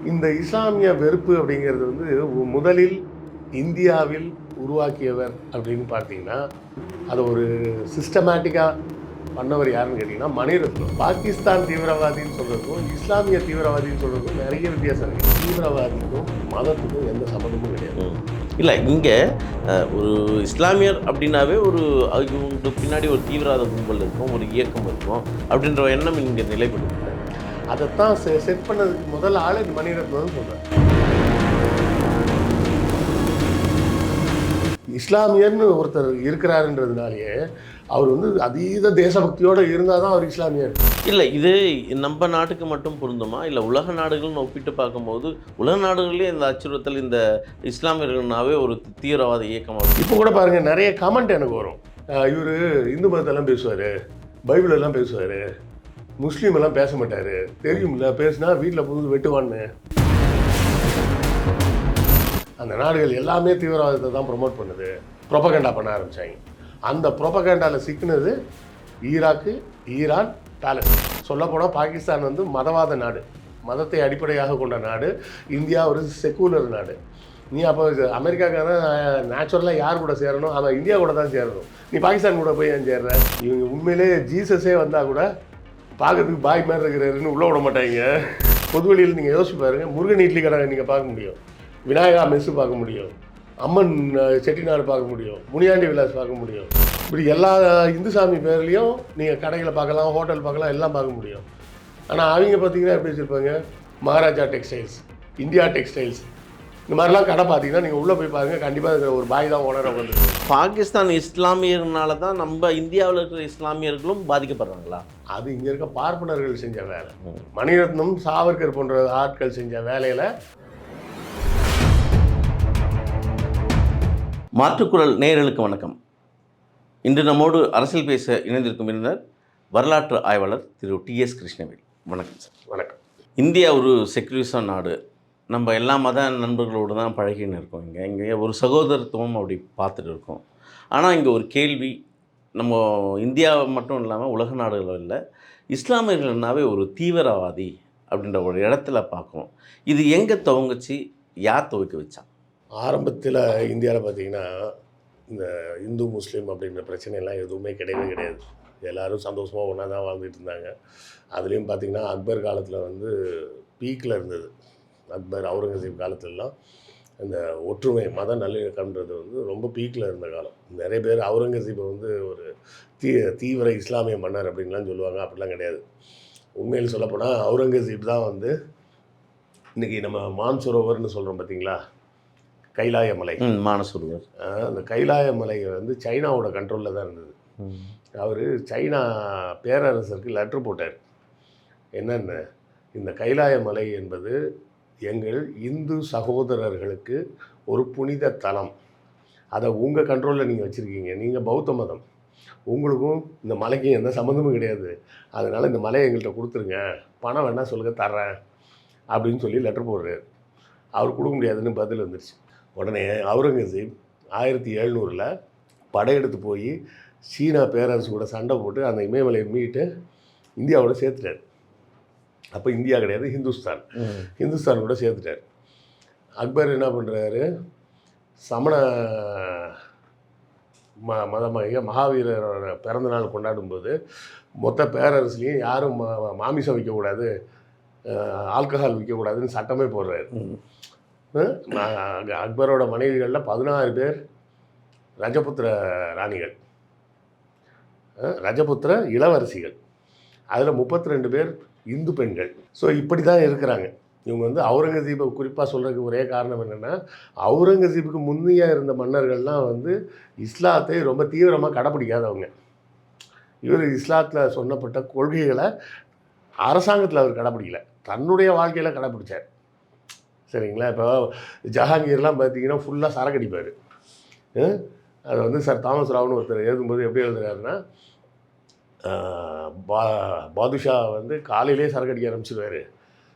இந்த இஸ்லாமிய வெறுப்பு அப்படிங்கிறது வந்து முதலில் இந்தியாவில் உருவாக்கியவர் அப்படின்னு பார்த்தீங்கன்னா அதை ஒரு சிஸ்டமேட்டிக்காக பண்ணவர் யாருன்னு கேட்டிங்கன்னா மணிரத்னம். பாகிஸ்தான் தீவிரவாதின்னு சொல்கிறதுக்கும் இஸ்லாமிய தீவிரவாதின்னு சொல்கிறதுக்கும் நிறைய வித்தியாசம் இருக்குது. தீவிரவாதிக்கும் மதத்துக்கும் எந்த சம்மந்தமும் கிடையாது. இல்லை, இங்கே ஒரு இஸ்லாமியர் அப்படின்னாவே ஒரு அவங்க பின்னாடி ஒரு தீவிரவாத கும்பல் இருக்கும், ஒரு இயக்கம் இருக்கும் அப்படின்ற எண்ணம் இங்கே நிலைப்படுது. அதைத்தான் செட் பண்ணதுக்கு முதல் ஆள் இந்த மணிரத்னம் சொல்கிறார். இஸ்லாமியர்னு ஒருத்தர் இருக்கிறாருன்றதுனாலேயே அவர் வந்து அதீத தேசபக்தியோடு இருந்தால் தான் அவர் இஸ்லாமியர். இல்லை, இது நம்ம நாட்டுக்கு மட்டும் பொருந்துமா, இல்லை உலக நாடுகள்னு ஒப்பிட்டு பார்க்கும்போது உலக நாடுகளிலே இந்த அச்சுறுத்தல் இந்த இஸ்லாமியர்கள்னாவே ஒரு தீவிரவாத இயக்கமாக இப்போ கூட பாருங்கள், நிறைய கமெண்ட் எனக்கு வரும். இவர் இந்து மதத்தெல்லாம் பேசுவார், பைபிள் எல்லாம் பேசுவார், முஸ்லீம் எல்லாம் பேச மாட்டார், தெரியும்ல பேசுனா வீட்டில் புது வெட்டுவான்னு. அந்த நாடுகள் எல்லாமே தீவிரவாதத்தை தான் ப்ரொமோட் பண்ணுது, ப்ரொபகண்டா பண்ண ஆரம்பித்தாங்க. அந்த ப்ரொபகண்டாவில் சிக்கினது ஈராக்கு, ஈரான், பாலஸ்தீன். சொல்லப்போனால் பாகிஸ்தான் வந்து மதவாத நாடு, மதத்தை அடிப்படையாக கொண்ட நாடு. இந்தியா ஒரு செக்குலர் நாடு. நீ அப்போ அமெரிக்காக்கான நேச்சுரலாக யார் கூட சேரணும், அவன் இந்தியா கூட தான் சேரணும். நீ பாகிஸ்தான் கூட போய் ஏன் சேர்ற? இவங்க உண்மையிலே ஜீசஸே வந்தால் கூட பார்க்கறதுக்கு பாய் மாதிரி இருக்கிறாருன்னு உள்ளே விட மாட்டாங்க. பொதுவெளியில் நீங்கள் யோசிச்சு பாருங்கள், முருகன் இட்லி கடை நீங்கள் பார்க்க முடியும், விநாயகா மெஸ்ஸு பார்க்க முடியும், அம்மன் செட்டிநாடு பார்க்க முடியும், முனியாண்டி விலாஸ் பார்க்க முடியும். இப்படி எல்லா இந்து சாமி பேர்லேயும் நீங்கள் கடைகளை பார்க்கலாம், ஹோட்டல் பார்க்கலாம், எல்லாம் பார்க்க முடியும். ஆனால் அவங்க பார்த்தீங்கன்னா எப்படி வச்சுருப்பாங்க, மகாராஜா டெக்ஸ்டைல்ஸ், இந்தியா டெக்ஸ்டைல்ஸ், இந்த மாதிரிலாம் கடை பார்த்தீங்கன்னா நீங்கள் உள்ளே போய் பாருங்கள், கண்டிப்பாக ஒரு பாய் தான் ஓனராக வந்து. பாகிஸ்தான் இஸ்லாமியர்னால தான் நம்ம இந்தியாவில் இருக்கிற இஸ்லாமியர்களும் பாதிக்கப்படுறாங்களா? அது இங்கே இருக்க பார்ப்பனர்கள் செஞ்ச வேலை. மணிரத்னம், சாவர்கர் போன்ற ஆட்கள் செஞ்ச வேலையில். மாற்றுக்குரல் நேயர்களுக்கு வணக்கம். இன்று நம்மோடு அரசியல் பேச இணைந்திருக்கும் விருந்தினர் வரலாற்று ஆய்வாளர் திரு டிஎஸ் கிருஷ்ணவேல். வணக்கம் சார். வணக்கம். இந்தியா ஒரு செக்குலரிசம் நாடு. நம்ம எல்லா மத நண்பர்களோடு தான் பழகின்னு இருக்கோம். இங்கே ஒரு சகோதரத்துவம் அப்படி பார்த்துட்டு இருக்கோம். ஆனால் இங்கே ஒரு கேள்வி, நம்ம இந்தியாவை மட்டும் இல்லாமல் உலக நாடுகளில் இஸ்லாமியர்கள்னாவே ஒரு தீவிரவாதி அப்படின்ற ஒரு இடத்துல பார்க்குறோம். இது எங்கே துவங்குச்சு, யார் துவக்க வச்சா? ஆரம்பத்தில் இந்தியாவில் பார்த்திங்கன்னா இந்த இந்து முஸ்லீம் அப்படின்ற பிரச்சனையெல்லாம் எதுவுமே கிடையவே கிடையாது. எல்லோரும் சந்தோஷமாக ஒன்றா தான் வாழ்ந்துட்டு இருந்தாங்க. அதுலேயும் பார்த்திங்கன்னா அக்பர் காலத்தில் வந்து பீக்கில் இருந்தது. அக்பர், அவுரங்கசீப் காலத்திலலாம் அந்த ஒற்றுமை, மத நல்லிணக்கம்ன்றது வந்து ரொம்ப பீக்கில் இருந்த காலம். நிறைய பேர் அவுரங்கசீப்பை வந்து ஒரு தீவிர இஸ்லாமிய மன்னர் அப்படின்லாம் சொல்லுவாங்க. அப்படிலாம் கிடையாது. உண்மையில் சொல்லப்போனால் அவுரங்கசீப் தான் வந்து இன்றைக்கி நம்ம மான்சரோவர்னு சொல்கிறோம் பார்த்திங்களா, கைலாய மலை, மானசரோவர். அந்த கைலாய மலை வந்து சைனாவோட கண்ட்ரோலில் தான் இருந்தது. அவர் சைனா பேரரசருக்கு லெட்ரு போட்டார். என்னென்ன, இந்த கைலாய மலை என்பது எங்கள் இந்து சகோதரர்களுக்கு ஒரு புனித தலம், அதை உங்கள் கண்ட்ரோலில் நீங்கள் வச்சுருக்கீங்க, நீங்கள் பௌத்த மதம், உங்களுக்கும் இந்த மலைக்கும் எந்த சம்மந்தமும் கிடையாது, அதனால் இந்த மலையை எங்கள்கிட்ட கொடுத்துருங்க, பணம் வேணால் சொல்லுங்கள் தர்றேன் அப்படின்னு சொல்லி லெட்டர் போடுறாரு. அவர் கொடுக்க முடியாதுன்னு பதில் வந்துருச்சு. உடனே அவுரங்கசீப் 1700 படையெடுத்து போய் சீனா பேரரசு கூட சண்டை போட்டு அந்த இமயமலையை மீட்டு இந்தியாவோட சேர்த்துட்டார். அப்போ இந்தியா கிடையாது, ஹிந்துஸ்தான் கூட சேர்த்துட்டார். அக்பர் என்ன பண்ணுறாரு, சமண மதமாக மகாவீரரோட பிறந்தநாள் கொண்டாடும்போது மொத்த பேரரசுலேயும் யாரும் மாமிசம் விற்கக்கூடாது, ஆல்கஹால் விற்கக்கூடாதுன்னு சட்டமே போடுறாரு. அக்பரோட மனைவிகளில் 16 பேர் ரஜபுத்திர ராணிகள், ரஜபுத்திர இளவரசிகள், அதில் 32 பேர் இந்து பெண்கள். ஸோ இப்படி தான் இருக்கிறாங்க இவங்க. வந்து அவுரங்கசீப்பை குறிப்பாக சொல்கிறதுக்கு ஒரே காரணம் என்னென்னா, அவுரங்கசீப்புக்கு முன்னையே இருந்த மன்னர்கள்லாம் வந்து இஸ்லாத்தை ரொம்ப தீவிரமாக கடைப்பிடிக்காதவங்க. இவர் இஸ்லாத்தில் சொன்னப்பட்ட கொள்கைகளை அரசாங்கத்தில் அவர் கடைப்பிடிக்கல, தன்னுடைய வாழ்க்கையில் கடைப்பிடிச்சார். சரிங்களா? இப்போ ஜஹாங்கீர்லாம் பார்த்தீங்கன்னா ஃபுல்லாக சரக்கு அடிப்பார். அது வந்து சார் தாமஸ் ராவ்னு ஒருத்தர் எழுதும்போது எப்படி எழுதுறாருன்னா, பாதுஷா வந்து காலையிலே சரக்கு அடிக்க ஆரம்பிச்சிடுவார்,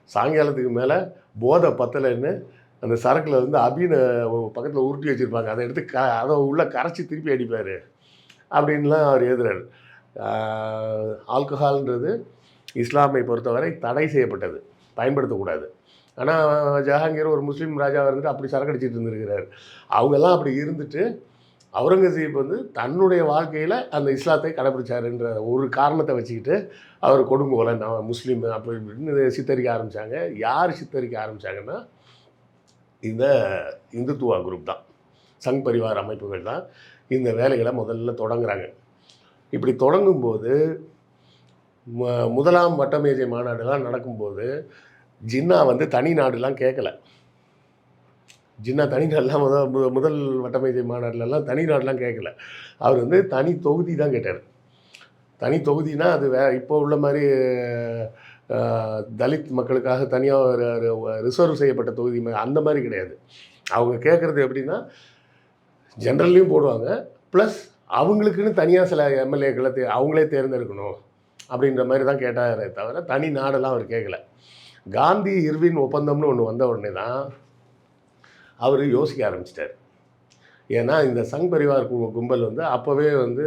சாயங்காலத்துக்கு மேலே போதை பத்தலைன்னு அந்த சரக்கில் வந்து அபினை பக்கத்தில் உருட்டி வச்சுருப்பாங்க, அதை எடுத்து அதை உள்ளே கரைச்சி திருப்பி அடிப்பார் அப்படின்லாம் அவர் எழுதுறாரு. ஆல்கஹால்ன்றது இஸ்லாமை பொறுத்தவரை தடை செய்யப்பட்டது, பயன்படுத்தக்கூடாது. ஆனால் ஜஹாங்கீர் ஒரு முஸ்லீம் ராஜாவாக இருந்துட்டு அப்படி சரக்கடிச்சிட்டு இருந்திருக்கிறார். அவங்கெல்லாம் அப்படி இருந்துட்டு அவுரங்கசீப் வந்து தன்னுடைய வாழ்க்கையில் அந்த இஸ்லாத்தை கடைப்பிடிச்சாருன்ற ஒரு காரணத்தை வச்சுக்கிட்டு அவர் கொடுங்கோலன், நான் முஸ்லீம் அப்படி இப்படின்னு சித்தரிக்க ஆரம்பித்தாங்க. யார் சித்தரிக்க ஆரம்பித்தாங்கன்னா இந்த இந்துத்துவா குரூப் தான், சங் பரிவார் அமைப்புகள் தான் இந்த வேலைகளை முதல்ல தொடங்குறாங்க. இப்படி தொடங்கும்போது முதலாம் வட்டமேஜை மாநாடுலாம் நடக்கும்போது ஜின்னா வந்து தனி நாடுலாம் கேட்கல. ஜின்னா தனி நாடுலாம் முதல் வட்டமேஜை மாநாடுலலாம் தனி நாடுலாம் கேட்கல. அவர் வந்து தனி தொகுதி தான் கேட்டார். தனி தொகுதினா அது இப்போ உள்ள மாதிரி தலித் மக்களுக்காக தனியாக ரிசர்வ் செய்யப்பட்ட தொகுதி அந்த மாதிரி கிடையாது. அவங்க கேட்குறது எப்படின்னா ஜென்ரல்லையும் போடுவாங்க, ப்ளஸ் அவங்களுக்குன்னு தனியாக சில எம்எல்ஏக்களை அவங்களே தேர்ந்தெடுக்கணும் அப்படின்ற மாதிரி தான் கேட்டாரே தவிர தனி நாடெல்லாம் அவர் கேட்கல. காந்தி இர்வின் ஒப்பந்தம்னு ஒன்று வந்த உடனே தான் அவர் யோசிக்க ஆரம்பிச்சிட்டார். ஏன்னா இந்த சங் பரிவார் கும்பல் வந்து அப்போவே வந்து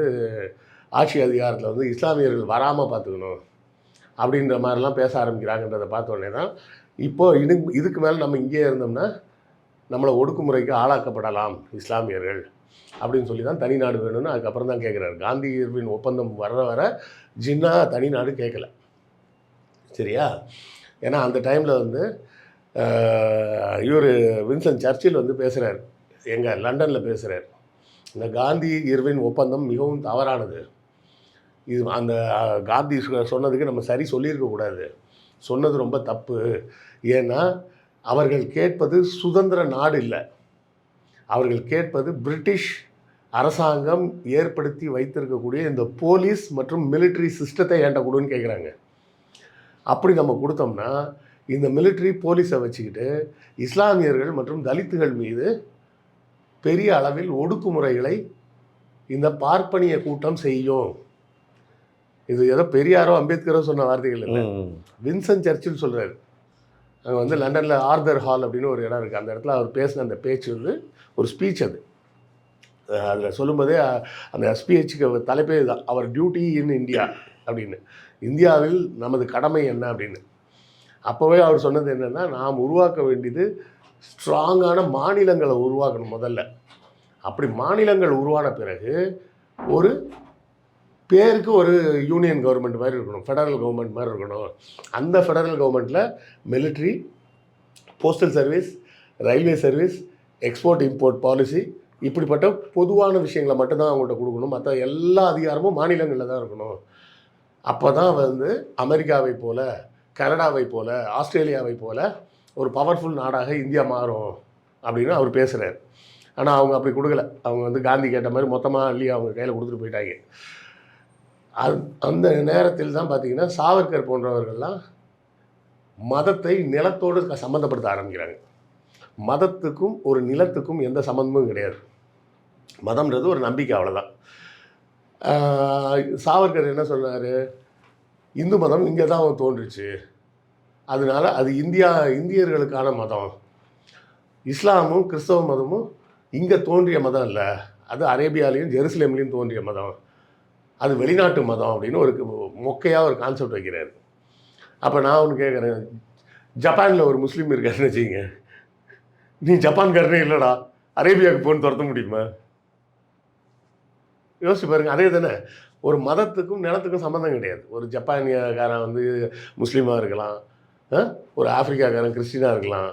ஆட்சி அதிகாரத்தில் வந்து இஸ்லாமியர்கள் வராமல் பார்த்துக்கணும் அப்படின்ற மாதிரிலாம் பேச ஆரம்பிக்கிறாங்கன்றதை பார்த்த உடனே தான் இப்போது இதுக்கு மேலே நம்ம இங்கேயே இருந்தோம்னா நம்மளை ஒடுக்குமுறைக்கு ஆளாக்கப்படலாம் இஸ்லாமியர்கள் அப்படின்னு சொல்லி தான் தனி நாடு வேணும்னு அதுக்கப்புறம் தான் கேட்குறாரு. காந்தி இர்வின் ஒப்பந்தம் வர ஜின்னா தனி நாடு கேட்கல, சரியா? ஏன்னா அந்த டைமில் வந்து இவர் வின்சன் சர்ச்சில் வந்து பேசுகிறார், எங்கள் லண்டனில் பேசுகிறார். இந்த காந்தி இர்வின் ஒப்பந்தம் மிகவும் தவறானது, இது அந்த காந்தி சொன்னதுக்கு நம்ம சரி சொல்லியிருக்கக்கூடாது, சொன்னது ரொம்ப தப்பு. ஏன்னா அவர்கள் கேட்பது சுதந்திர நாடு இல்லை, அவர்கள் கேட்பது பிரிட்டிஷ் அரசாங்கம் ஏற்படுத்தி வைத்திருக்கக்கூடிய இந்த போலீஸ் மற்றும் மிலிட்ரி சிஸ்டத்தை ஏன்ட்ட கொடுன்னு கேட்குறாங்க. அப்படி நம்ம கொடுத்தோம்னா இந்த மிலிட்ரி போலீஸை வச்சுக்கிட்டு இஸ்லாமியர்கள் மற்றும் தலித்துகள் மீது பெரிய அளவில் ஒடுக்குமுறைகளை இந்த பார்ப்பனிய கூட்டம் செய்யும். இது ஏதோ பெரியாரோ அம்பேத்கரோ சொன்ன வார்த்தைகள் இல்லை, வின்சன் சர்ச்சில் சொல்கிறார். அங்கே வந்து லண்டனில் ஆர்தர் ஹால் அப்படின்னு ஒரு இடம் இருக்குது, அந்த இடத்துல அவர் பேசின அந்த பேச்சு வந்து ஒரு ஸ்பீச். அது அதில் சொல்லும்போதே அந்த ஸ்பீச்சுக்கு தலைப்பே தான், அவர் டியூட்டி இன் இந்தியா அப்படின்னு, இந்தியாவில் நமது கடமை என்ன அப்படின்னு. அப்போவே அவர் சொன்னது என்னென்னா, நாம் உருவாக்க வேண்டியது ஸ்ட்ராங்கான மாநிலங்களை உருவாக்கணும் முதல்ல. அப்படி மாநிலங்கள் உருவான பிறகு ஒரு பேருக்கு ஒரு யூனியன் கவர்மெண்ட் மாதிரி இருக்கணும், ஃபெடரல் கவர்மெண்ட் மாதிரி இருக்கணும். அந்த ஃபெடரல் கவர்மெண்ட்டில் military, postal service, railway service, export import policy, இப்படிப்பட்ட பொதுவான விஷயங்களை மட்டும்தான் அவங்கள்ட்ட கொடுக்கணும். மற்ற எல்லா அதிகாரமும் மாநிலங்களில் தான் இருக்கணும். அப்போ தான் வந்து அமெரிக்காவை போல், கனடாவை போல், ஆஸ்திரேலியாவை போல் ஒரு பவர்ஃபுல் நாடாக இந்தியா மாறும் அப்படின்னு அவர் பேசுகிறார். ஆனால் அவங்க அப்படி கொடுக்கல. அவங்க வந்து காந்தி கேட்ட மாதிரி மொத்தமாக அள்ளி அவங்க கையில் கொடுத்துட்டு போயிட்டாங்க. அந்த நேரத்தில் தான் பார்த்திங்கன்னா சாவர்கர் போன்றவர்கள்லாம் மதத்தை நிலத்தோடு சம்மந்தப்படுத்த ஆரம்பிக்கிறாங்க. மதத்துக்கும் ஒரு நிலத்துக்கும் எந்த சம்மந்தமும் கிடையாது, மதம்ன்றது ஒரு நம்பிக்கை, அவ்வளோதான். சாவர்கர் என்ன சொன்னார், இந்து மதம் இங்கே தான் தோன்றுச்சு, அதனால் அது இந்தியர்களுக்கான மதம், இஸ்லாமும் கிறிஸ்தவ மதமும் இங்கே தோன்றிய மதம் இல்லை, அது அரேபியாலையும் ஜெருசலேம்லேயும் தோன்றிய மதம், அது வெளிநாட்டு மதம் அப்படின்னு ஒரு மொக்கையாக ஒரு கான்செப்ட் வைக்கிறாரு. அப்போ நான் ஒன்று கேட்குறேன், ஜப்பானில் ஒரு முஸ்லீம் இருக்காருன்னு வச்சுங்க, நீ ஜப்பான்காரனே இல்லைடா அரேபியாவுக்கு போன்னு துரத்த முடியுமா? யோசிச்சு பாருங்க. அதே தானே, ஒரு மதத்துக்கும் நிலத்துக்கும் சம்மந்தம் கிடையாது. ஒரு ஜப்பானியக்காரன் வந்து முஸ்லீமாக இருக்கலாம், ஒரு ஆப்பிரிக்காக்காரன் கிறிஸ்டினாக இருக்கலாம்,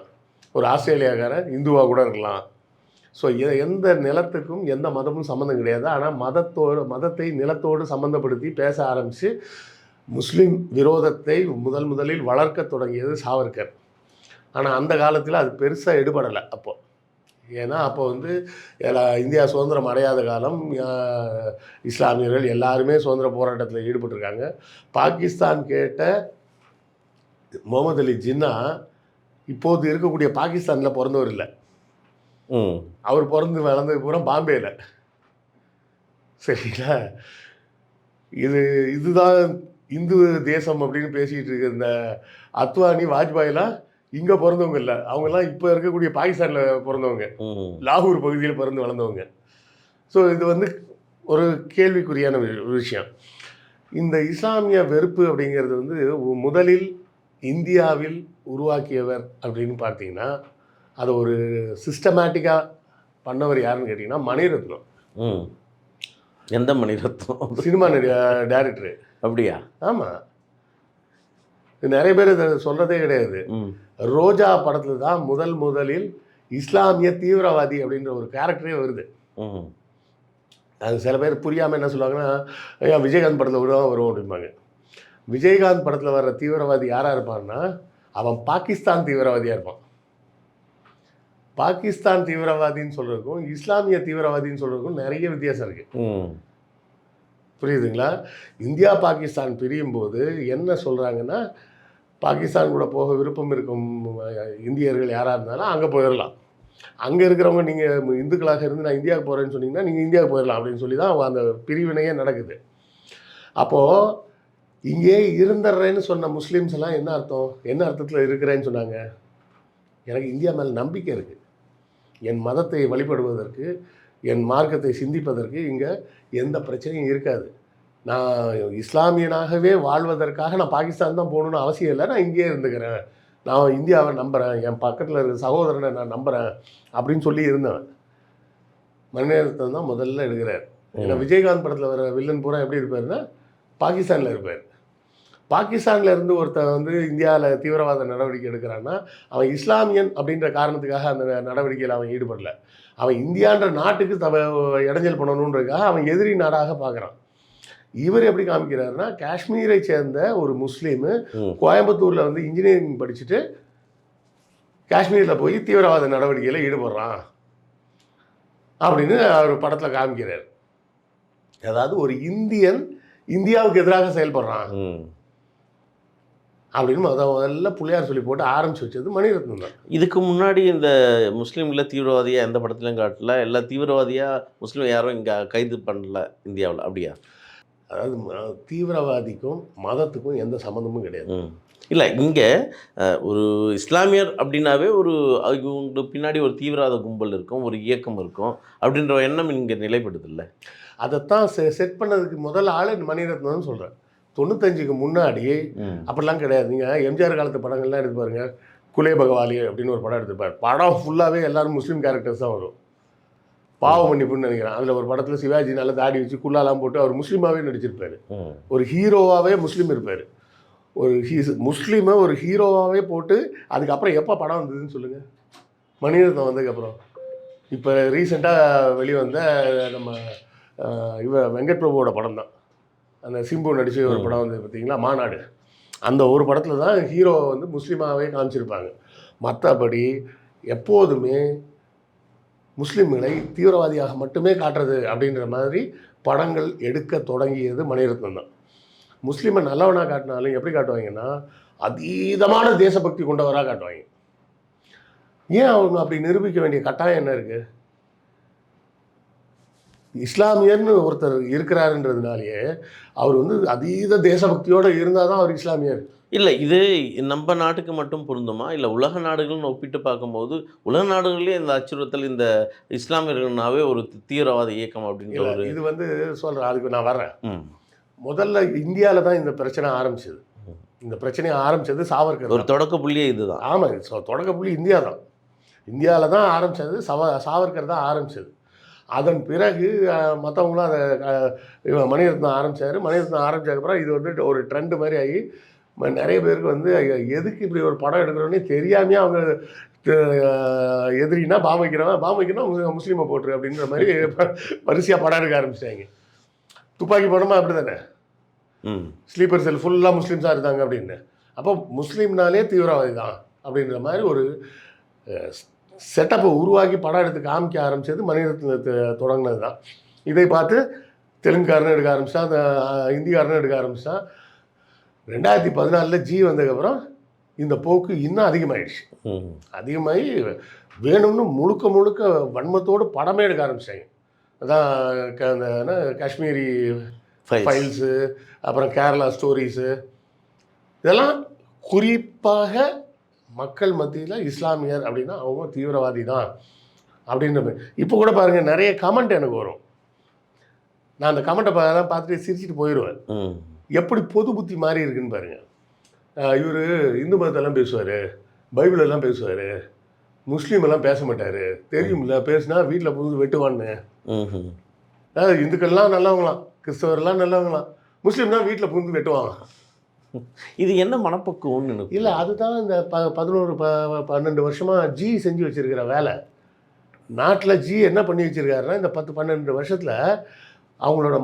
ஒரு ஆஸ்திரேலியாக்காரன் இந்துவாக கூட இருக்கலாம். ஸோ எந்த நிலத்துக்கும் எந்த மதமும் சம்மந்தம் கிடையாது. ஆனால் மதத்தை நிலத்தோடு சம்மந்தப்படுத்தி பேச ஆரம்பித்து முஸ்லீம் விரோதத்தை முதலில் வளர்க்க தொடங்கியது சாவர்கர். ஆனால் அந்த காலத்தில் அது பெருசாக எடுபடலை அப்போ. ஏன்னா அப்போ வந்து இந்தியா சுதந்திரம் அடையாத காலம், இஸ்லாமியர்கள் எல்லாருமே சுதந்திர போராட்டத்தில் ஈடுபட்டிருக்காங்க. பாகிஸ்தான் கேட்ட முகமது அலி ஜின்னா இப்போது இருக்கக்கூடிய பாகிஸ்தானில் பிறந்தவர் இல்லை, அவர் பிறந்து வளர்ந்தது பூரா பாம்பேயில், சரிங்களா? இதுதான் இந்து தேசம் அப்படின்னு பேசிகிட்டு இருக்க இந்த அத்வானி, வாஜ்பாயெலாம் இங்கே பிறந்தவங்க இல்லை, அவங்கெல்லாம் இப்போ இருக்கக்கூடிய பாகிஸ்தானில் பிறந்தவங்க, லாகூர் பகுதியில் பிறந்து வளர்ந்தவங்க. ஸோ இது வந்து ஒரு கேள்விக்குறியான விஷயம். இந்த இஸ்லாமிய வெறுப்பு அப்படிங்கிறது வந்து முதலில் இந்தியாவில் உருவாக்கியவர் அப்படின்னு பார்த்தீங்கன்னா அதை ஒரு சிஸ்டமேட்டிக்காக பண்ணவர் யாருன்னு கேட்டிங்கன்னா மணிரத்னம். ம். எந்த மணிரத்னம்? Cinema director. அப்படியா? ஆமாம், நிறைய பேர் இதை சொல்கிறதே கிடையாது. ம். ரோஜா படத்தில் தான் முதலில் இஸ்லாமிய தீவிரவாதி அப்படின்ற ஒரு கேரக்டரே வருது. ம். அது சில பேர் புரியாமல் என்ன சொல்லுவாங்கன்னா, ஐயா விஜயகாந்த் படத்தில் கூட வரும் அப்படிம்பாங்க. விஜயகாந்த் படத்தில் வர்ற தீவிரவாதி யாராக இருப்பான்னா அவன் பாகிஸ்தான் தீவிரவாதியாக இருப்பான். பாகிஸ்தான் தீவிரவாதின்னு சொல்கிறதுக்கும் இஸ்லாமிய தீவிரவாதின்னு சொல்கிறதுக்கும் நிறைய வித்தியாசம் இருக்குது. புரியுதுங்களா? இந்தியா பாகிஸ்தான் பிரியும் போது என்ன சொல்கிறாங்கன்னா, பாகிஸ்தான் கூட போக விருப்பம் இருக்கும் இந்தியர்கள் யாராக இருந்தாலும் அங்கே போயிடலாம். அங்கே இருக்கிறவங்க நீங்கள் இந்துக்களாக இருந்து நான் இந்தியாவுக்கு போகிறேன்னு சொன்னீங்கன்னா நீங்கள் இந்தியாவுக்கு போயிடலாம் அப்படின்னு சொல்லி தான் அந்த பிரிவினையே நடக்குது. அப்போது இங்கே இருந்துடுறேன்னு சொன்ன முஸ்லீம்ஸ் எல்லாம் என்ன அர்த்தம், என்ன அர்த்தத்தில் இருக்கிறேன்னு சொன்னாங்க? எனக்கு இந்தியா மேலே நம்பிக்கை இருக்குது, என் மதத்தை வழிபடுவதற்கு, என் மார்க்கத்தை சிந்திப்பதற்கு இங்கே எந்த பிரச்சனையும் இருக்காது. நான் இஸ்லாமியனாகவே வாழ்வதற்காக நான் பாகிஸ்தான் தான் போகணுன்னு அவசியம் இல்லை, நான் இங்கேயே இருந்துக்கிறேன், நான் இந்தியாவை நம்புகிறேன், என் பக்கத்தில் இருக்கிற சகோதரனை நான் நம்புகிறேன் அப்படின்னு சொல்லி இருந்தவன் மணிரத்னம் தான் முதல்ல எடுக்கிறார். ஏன்னா விஜயகாந்த் படத்தில் வர வில்லன் பூரா எப்படி இருப்பாருன்னா பாகிஸ்தானில் இருப்பார். பாகிஸ்தானில் இருந்து ஒருத்தன் வந்து இந்தியாவில் தீவிரவாத நடவடிக்கை எடுக்கிறான்னா அவன் இஸ்லாமியன் அப்படின்ற காரணத்துக்காக அந்த நடவடிக்கையில் அவன் ஈடுபடல. அவன் இந்தியான்ற நாட்டுக்கு இடைஞ்சல் பண்ணணுன்றதுக்காக அவன் எதிரி நாடாக பார்க்குறான். இவர் எப்படி காமிக்கிறாருன்னா, காஷ்மீரை சேர்ந்த ஒரு முஸ்லீமு கோயம்புத்தூரில் வந்து இன்ஜினியரிங் படிச்சுட்டு காஷ்மீரில் போய் தீவிரவாத நடவடிக்கையில் ஈடுபடுறான் அப்படின்னு அவர் படத்தில் காமிக்கிறார். அதாவது ஒரு இந்தியன் இந்தியாவுக்கு எதிராக செயல்படுறான் அப்படின்னு முதல்ல புள்ளியார் சொல்லி போட்டு ஆரம்பிச்சு வச்சது மணிரத்னம் தான். இதுக்கு முன்னாடி இந்த முஸ்லீம்ல தீவிரவாதியாக எந்த படத்துலையும் காட்டல, எல்லா தீவிரவாதியாக முஸ்லீம் யாரும் இங்கே கைது பண்ணல இந்தியாவில். அப்படியா? அதாவது தீவிரவாதிக்கும் மதத்துக்கும் எந்த சம்மந்தமும் கிடையாது. இல்லை, இங்கே ஒரு இஸ்லாமியர் அப்படின்னாவே ஒரு அவங்க பின்னாடி ஒரு தீவிரவாத கும்பல் இருக்கும், ஒரு இயக்கம் இருக்கும் அப்படின்ற எண்ணம் இங்கே நிலைப்படுது இல்லை? அதைத்தான் செட் பண்ணதுக்கு முதல் ஆள் மணிரத்னம்னு சொல்கிறேன். 95க்கு முன்னாடி அப்படிலாம் கிடையாது. நீங்கள் எம்ஜிஆர் காலத்து படங்கள்லாம் எடுத்து பாருங்க, குலே பகவாலி அப்படின்னு ஒரு படம் எடுத்துப்பார். படம் ஃபுல்லாகவே எல்லாரும் முஸ்லீம் கேரக்டர்ஸ் தான் வரும். பாவ மன்னிப்புன்னு நினைக்கிறேன். அதில் ஒரு படத்தில் சிவாஜி நல்லா தாடி வச்சு குல்லாலாம் போட்டு அவர் முஸ்லீமாகவே நடிச்சிருப்பார். ஒரு ஹீரோவாகவே முஸ்லீம் இருப்பார். ஒரு முஸ்லீமை ஒரு ஹீரோவாகவே போட்டு அதுக்கப்புறம் எப்போ படம் வந்ததுன்னு சொல்லுங்கள்? மணிரத்னம் வந்ததுக்கப்புறம். இப்போ ரீசெண்டாக வெளிவந்த நம்ம வெங்கட் பிரபுவோட படம் தான், அந்த சிம்பு நடித்த ஒரு படம் வந்து பார்த்தீங்களா, மாநாடு. அந்த ஒரு படத்தில் தான் ஹீரோ வந்து முஸ்லீமாகவே காமிச்சிருப்பாங்க. மற்றபடி எப்போதுமே முஸ்லீம்களை தீவிரவாதியாக மட்டுமே காட்டுறது அப்படின்ற மாதிரி படங்கள் எடுக்க தொடங்கியது மணிரத்னம் தான். முஸ்லீமை நல்லவனாக காட்டினாலும் எப்படி காட்டுவாங்கன்னா அதீதமான தேசபக்தி கொண்டவராக காட்டுவாங்க. ஏன் அவங்க அப்படி நிரூபிக்க வேண்டிய கட்டாயம் என்ன இருக்குது? இஸ்லாமியர்னு ஒருத்தர் இருக்கிறாருன்றதுனாலேயே அவர் வந்து அதீத தேசபக்தியோடு இருந்தால் தான் அவர் இஸ்லாமியர். இல்லை, இது நம்ம நாட்டுக்கு மட்டும் பொருந்துமா, இல்லை உலக நாடுகள்னு ஒப்பிட்டு பார்க்கும்போது உலக நாடுகளிலே இந்த அச்சுறுத்தல், இந்த இஸ்லாமியர்கள்னாவே ஒரு தீவிரவாத இயக்கம் அப்படின்ற ஒரு இது வந்து சொல்கிறேன், அதுக்கு நான் வர்றேன். முதல்ல இந்தியாவில் தான் இந்த பிரச்சனை ஆரம்பிச்சது. இந்த பிரச்சனையை ஆரம்பித்தது சாவர்கர். ஒரு தொடக்க புள்ளியே இதுதான். ஆமாம், தொடக்க புள்ளி இந்தியா தான். இந்தியாவில் தான் ஆரம்பித்தது, சாவர்கர் தான் ஆரம்பித்தது. அதன் பிறகு மற்றவங்களும் அதை மணிரத்னம் ஆரம்பித்தார். மணிரத்னம் ஆரம்பித்ததுக்கப்புறம் இது வந்து ஒரு ட்ரெண்டு மாதிரி ஆகி நிறைய பேருக்கு வந்து எதுக்கு இப்படி ஒரு படம் எடுக்கிறோன்னே தெரியாமையே அவங்க எதிரினா பாம் வைக்கிறவன் முஸ்லீமை போட்டுரு அப்படின்ற மாதிரி வரிசையாக படம் எடுக்க ஆரம்பிச்சிட்டாங்க. துப்பாக்கி படமா அப்படி தானே, ஸ்லீப்பர் செல் ஃபுல்லாக முஸ்லீம்ஸாக இருந்தாங்க அப்படின்னு. அப்போ முஸ்லீம்னாலே தீவிரவாதி தான் அப்படின்ற மாதிரி ஒரு செட்டப்பை உருவாக்கி படம் எடுத்து காமிக்க ஆரம்பித்தது மணிரத்னத்தை தொடங்கினது தான். இதை பார்த்து தெலுங்குக்காரனும் எடுக்க ஆரம்பித்தான், அந்த ஹிந்திக்காரனும் எடுக்க ஆரம்பித்தான். 2014 ஜி வந்ததுக்கப்புறம் இந்த போக்கு இன்னும் அதிகமாகிடுச்சு. அதிகமாகி வேணும்னு முழுக்க வன்மத்தோடு படமே எடுக்க ஆரம்பிச்சிட்டாங்க. அதான் அந்த காஷ்மீரி ஃபைல்ஸு, அப்புறம் கேரளா ஸ்டோரிஸு, இதெல்லாம் குறிப்பாக மக்கள் மத்தியில் இஸ்லாமியர் அப்படின்னா அவங்க தீவிரவாதி தான் அப்படின்ற மாதிரி. இப்போ கூட பாருங்கள், நிறைய கமெண்ட் எனக்கு வரும். நான் அந்த கமெண்ட்டை பார்த்துட்டு சிரிச்சுட்டு போயிடுவேன். எப்படி பொது புத்தி மாறி இருக்குன்னு பாருங்கள். இவர் இந்து மதத்தெல்லாம் பேசுவார், பைபிள் எல்லாம் பேசுவார், முஸ்லீம் எல்லாம் பேச மாட்டார், தெரியுமில்ல பேசுனா வீட்டில் புது வெட்டுவான்னு. இந்துக்கள்லாம் நல்லவங்களாம், கிறிஸ்தவர்லாம் நல்லவங்களாம், முஸ்லீம்னா வீட்டில் புகுந்து வெட்டுவாங்க. இது என்ன மனப்பக்குவம்னு இல்லை, அதுதான் இந்த 11-12 வருஷமாக ஜி செஞ்சு வச்சுருக்கிற வேலை. நாட்டில் ஜி என்ன பண்ணி வச்சுருக்காருன்னா, இந்த 10-12 வருஷத்தில் அவங்களோட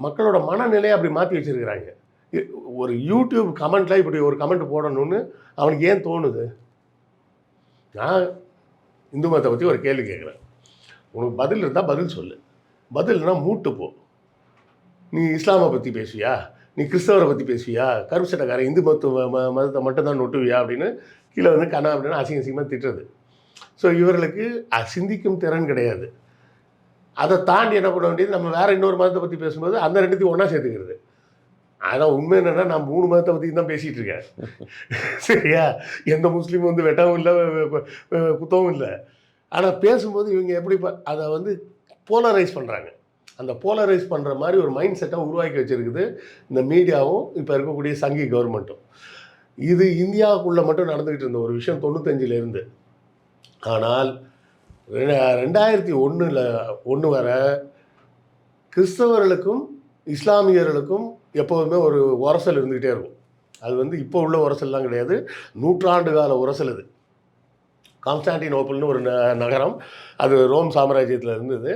மக்களோட மனநிலையை அப்படி மாற்றி வச்சுருக்கிறாங்க. ஒரு யூடியூப் கமெண்ட்டில் இப்படி ஒரு கமெண்ட் போடணும்னு அவனுக்கு ஏன் தோணுது? நான் இந்து மதத்தை பற்றி ஒரு கேள்வி கேட்குறேன், உனக்கு பதில் இருந்தால் பதில் சொல்லு, பதில்னா மூட்டு போ. நீ இஸ்லாமை பற்றி பேசுவியா, நீ கிறிஸ்தவரை பற்றி பேசுவியா, கருப்பு சட்டக்காரன் இந்து மதத்தை மட்டும்தான் நொட்டுவியா அப்படின்னு கீழே வந்து கண்ணா அப்படின்னு அசிங்கமாக திட்டுறது. ஸோ இவர்களுக்கு சிந்திக்கும் திறன் கிடையாது. அதை தாண்டி என்ன பண்ண வேண்டியது, நம்ம வேறு இன்னொரு மதத்தை பற்றி பேசும்போது அந்த ரெண்டுத்தையும் ஒன்றா சேர்த்துக்கிறது. அதான் உண்மை என்னென்னா, நான் 3 மதத்தை பற்றி தான் பேசிகிட்டு இருக்கேன். சரியா? எந்த முஸ்லீம் வந்து வெட்டவும் இல்லை, குத்தவும் இல்லை. ஆனால் பேசும்போது இவங்க எப்படி அதை வந்து போலரைஸ் பண்ணுறாங்க. அந்த போலரைஸ் பண்ணுற மாதிரி ஒரு மைண்ட் செட்டை உருவாக்கி வச்சுருக்குது இந்த மீடியாவும் இப்போ இருக்கக்கூடிய சங்கி கவர்மெண்ட்டும். இது இந்தியாவுக்குள்ளே மட்டும் நடந்துக்கிட்டு இருந்த ஒரு விஷயம் 95லேருந்து. ஆனால் 2001 வரை கிறிஸ்தவர்களுக்கும் இஸ்லாமியர்களுக்கும் எப்போதுமே ஒரு உரசல் இருந்துக்கிட்டே இருக்கும். அது வந்து இப்போ உள்ள உரசல்லாம் கிடையாது, நூற்றாண்டு கால உரசல். இது கான்ஸ்டான்டினோப்பிள்னு ஒரு நகரம், அது ரோம் சாம்ராஜ்யத்தில் இருந்தது.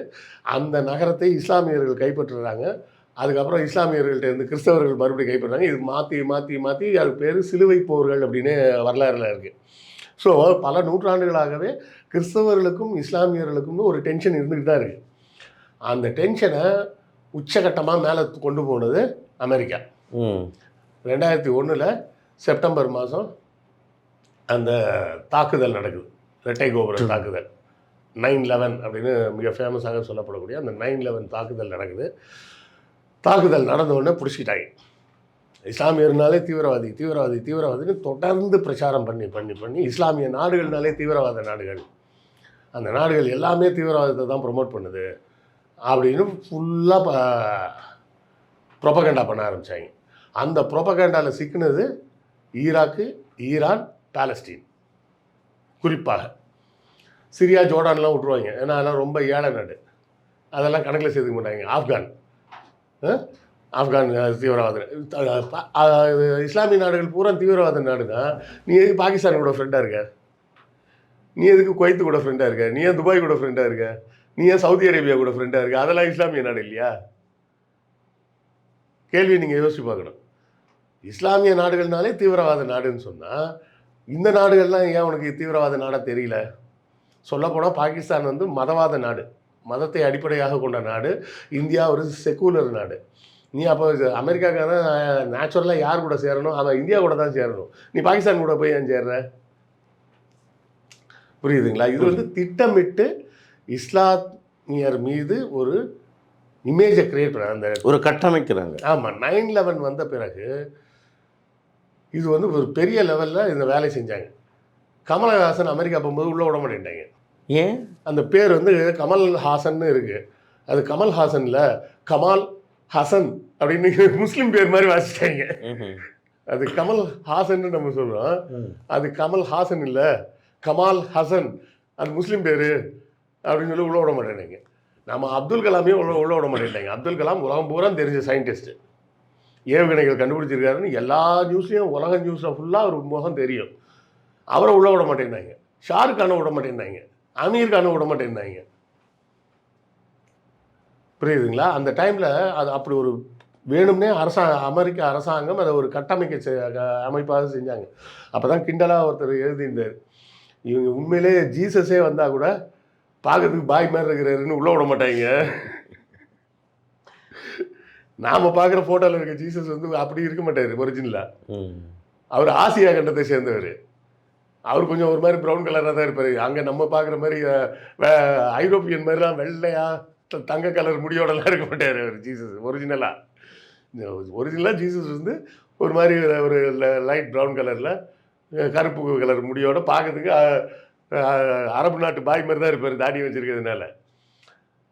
அந்த நகரத்தை இஸ்லாமியர்கள் கைப்பற்றுறாங்க. அதுக்கப்புறம் இஸ்லாமியர்கள்ட்ட இருந்து கிறிஸ்தவர்கள் மறுபடியும் கைப்பற்றுறாங்க. இது மாற்றி மாற்றி மாற்றி அது பேர் சிலுவை போர்கள் அப்படின்னு வரலாறுல இருக்குது. ஸோ பல நூற்றாண்டுகளாகவே கிறிஸ்தவர்களுக்கும் இஸ்லாமியர்களுக்கும் ஒரு டென்ஷன் இருந்துக்கிட்டு தான் இருக்குது. அந்த டென்ஷனை உச்சகட்டமாக மேலே கொண்டு போனது அமெரிக்கா. 2001 செப்டம்பர் மாதம் அந்த தாக்குதல் நடக்குது, இரட்டை கோபுர தாக்குதல், 9/11 அப்படின்னு மிக ஃபேமஸாக சொல்லப்படக்கூடிய அந்த 9/11 தாக்குதல் நடக்குது. தாக்குதல் நடந்தவுடனே பிடிச்சிக்கிட்டாங்க. இஸ்லாமியர்னாலே தீவிரவாதி தீவிரவாதி தீவிரவாதின்னு தொடர்ந்து பிரச்சாரம் பண்ணி பண்ணி பண்ணி இஸ்லாமிய நாடுகள்னாலே தீவிரவாத நாடுகள், அந்த நாடுகள் எல்லாமே தீவிரவாதத்தை தான் ப்ரொமோட் பண்ணுது அப்படின்னு ஃபுல்லாக ப்ரொபகண்டா பண்ண ஆரம்பித்தாங்க. அந்த ப்ரொபகண்டாவில் சிக்கினது ஈராக்கு, ஈரான், பாலஸ்தீன். குறிப்பாக சிரியா, ஜோர்டான்லாம் விட்ருவாங்க, ஏன்னா அதெல்லாம் ரொம்ப ஏழை நாடு, அதெல்லாம் கணக்கில் சேர்த்துக்க மாட்டாங்க. ஆப்கான் தீவிரவாத, இஸ்லாமிய நாடுகள் பூரா தீவிரவாத நாடுனா நீ எதுக்கு பாகிஸ்தான் கூட ஃப்ரெண்டாக இருக்க, நீ எதுக்கு குவைத்து கூட ஃப்ரெண்டாக இருக்க, நீ ஏன் துபாய் கூட ஃப்ரெண்டாக இருக்க, நீ ஏன் சவுதி அரேபியா கூட ஃப்ரெண்டாக இருக்க, அதெல்லாம் இஸ்லாமிய நாடு இல்லையா? கேள்வி நீங்கள் யோசிச்சு பார்க்கணும். இஸ்லாமிய நாடுகள்னாலே தீவிரவாத நாடுன்னு சொன்னால் இந்த நாடுகள்லாம் ஏன் உனக்கு தீவிரவாத நாடாக தெரியல? சொல்லப்போனால் பாகிஸ்தான் வந்து மதவாத நாடு, மதத்தை அடிப்படையாக கொண்ட நாடு. இந்தியா ஒரு செக்குலர் நாடு. நீ அப்போ அமெரிக்காக்கான நேச்சுரலாக யார் கூட சேரணும், அவன் இந்தியா கூட தான் சேரணும். நீ பாகிஸ்தான் கூட போய் ஏன் சேர்ற? புரியுதுங்களா? இது வந்து திட்டமிட்டு இஸ்லாமியர் மீது ஒரு இமேஜை கிரியேட் பண்ண அந்த ஒரு கட்டமைக்கிறாங்க. ஆமாம், 9/11 வந்த பிறகு இது வந்து ஒரு பெரிய லெவலில் இந்த வேலை செஞ்சாங்க. கமல்ஹாசன் அமெரிக்கா போகும்போது உள்ளே விட மாட்டேன்ட்டாங்க. ஏன்? அந்த பேர் வந்து கமல் ஹாசன்னு இருக்குது, அது கமல் ஹாசனில் கமால் ஹசன் அப்படின்னு முஸ்லீம் பேர் மாதிரி வாசிச்சிட்டாங்க. அது கமல் ஹாசன்னு நம்ம சொல்கிறோம், அது கமல் ஹாசன் இல்லை, கமால் ஹசன், அது முஸ்லீம் பேர் அப்படின்னு சொல்லி உள்ள விட மாட்டேங்க. நம்ம அப்துல் கலாமையும் உள்ள விட மாட்டேன்ட்டாங்க. அப்துல் கலாம் உலகம் பூரா தெரிஞ்ச சயின்டிஸ்ட்டு, ஏவுகணைகள் கண்டுபிடிச்சிருக்காருன்னு எல்லா நியூஸ்லையும், உலக நியூஸில் ஃபுல்லாக ஒரு முகம் தெரியும். அவரை உள்ள விட மாட்டேன்னாங்க. ஷாருக் கானை விட மாட்டேன்னாங்க. அமீர் கானை விட மாட்டேன்னாங்க. புரியுதுங்களா? அந்த டைமில் அது அப்படி ஒரு வேணும்னே அமெரிக்க அரசாங்கம் அதை ஒரு அமைப்பாக செஞ்சாங்க. அப்போ தான் கிண்டலாக ஒருத்தர் எழுதியிருந்தார், இவங்க உண்மையிலே ஜீசஸே வந்தால் கூட பார்க்கறதுக்கு பாய் மாதிரி இருக்கிறாருன்னு உள்ள விட மாட்டாங்க. நாம் பார்க்குற ஃபோட்டோவில் இருக்க ஜீசஸ் வந்து அப்படி இருக்க மாட்டார் ஒரிஜினலாக. அவர் ஆசியா கண்டத்தை சேர்ந்தவர். அவர் கொஞ்சம் ஒரு மாதிரி ப்ரௌன் கலராக தான் இருப்பார். அங்கே நம்ம பார்க்குற மாதிரி ஐரோப்பியன் மாதிரிலாம் வெள்ளையாக தங்க கலர் முடியோடலாம் இருக்க மாட்டார் அவர் ஜீசஸ். ஒரிஜினலாக ஜீசஸ் வந்து ஒரு மாதிரி ஒரு லைட் ப்ரௌன் கலரில் கருப்பு கலர் முடியோட பார்க்கறதுக்கு அரபு நாட்டு பாய் மாதிரி தான் இருப்பார், தாடி வச்சுருக்கிறதுனால.